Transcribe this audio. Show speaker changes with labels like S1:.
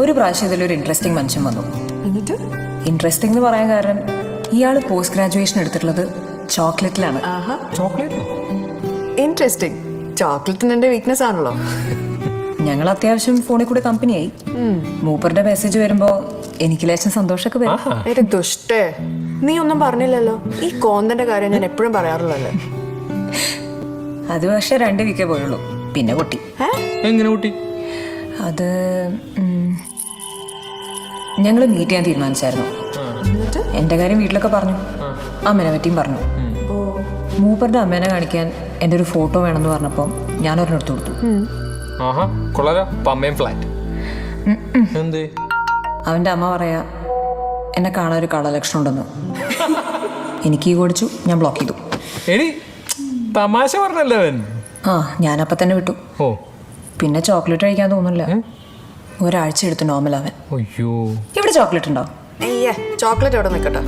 S1: ഒരു പ്രാവശ്യം ഇതിലൊരു ഇൻട്രസ്റ്റിംഗ് മനുഷ്യൻ വന്നു.
S2: എന്നിട്ട്
S1: ഇൻട്രസ്റ്റിംഗ് എന്ന് പറയാൻ കാരണം ഇയാൾ പോസ്റ്റ് ഗ്രാജുവേഷൻ എടുത്തിട്ടുള്ളത് ചോക്ലേറ്റിലാണ്.
S3: Chocolate
S2: interesting. ചോക്ലേറ്റിന് എന്റെ വീക്ക്നെസ് ആണല്ലോ.
S1: ഞങ്ങൾ അത്യാവശ്യം ഫോണിൽ കൂടെ കമ്പനിയായി. മൂപ്പറുടെ മെസ്സേജ് വരുമ്പോ എനിക്ക് ലേശം സന്തോഷമൊക്കെ വരും.
S2: എന്റെ ദുഷ്ടേ, നീ ഒന്നും പറഞ്ഞില്ലല്ലോ. ഈ കോന്തന്റെ കാര്യം ഞാൻ എപ്പോഴും പറയാറുള്ളല്ലേ.
S1: അത് പക്ഷെ 2 വീക്കേ പോയുള്ളൂ, പിന്നെ പൊട്ടി.
S3: എങ്ങനെ കൂട്ടി?
S1: അത് ഞങ്ങൾ മീറ്റ് ചെയ്യാൻ തീരുമാനിച്ചായിരുന്നു. എൻ്റെ കാര്യം വീട്ടിലൊക്കെ പറഞ്ഞു, അമ്മേനെ പറ്റിയും പറഞ്ഞു. മൂപ്പറുടെ അമ്മേനെ കാണിക്കാൻ എൻ്റെ ഒരു ഫോട്ടോ വേണമെന്ന് പറഞ്ഞപ്പോൾ ഞാൻ ഒരെണ്ണെടുത്ത് കൊടുത്തു.
S3: ആഹാ കൊള്ളാലോ. പമ്മയും ഫ്ലാറ്റ്. എന്തേ?
S1: അവൻ്റെ അമ്മ പറയാ എന്നെ കാണാൻ ഒരു കളലക്ഷണം ഉണ്ടെന്ന്. എനിക്ക് ഈ കൊടുച്ചു, ഞാൻ ബ്ലോക്ക് ചെയ്തു.
S3: എടി തമാശ പറഞ്ഞല്ലേ അവൻ?
S1: ആ, ഞാനപ്പം തന്നെ വിട്ടു.
S3: ഓ
S1: പിന്നെ ചോക്ലേറ്റ് കഴിക്കാൻ തോന്നില്ല. ഒരാഴ്ച എടുത്ത് നോർമൽ അവൻ.
S3: അയ്യോ.
S1: ഇവിടെ ചോക്ലേറ്റ് ഉണ്ടോ?
S2: ചോക്ലേറ്റ് എവിടെ നിൽക്കട്ടെ.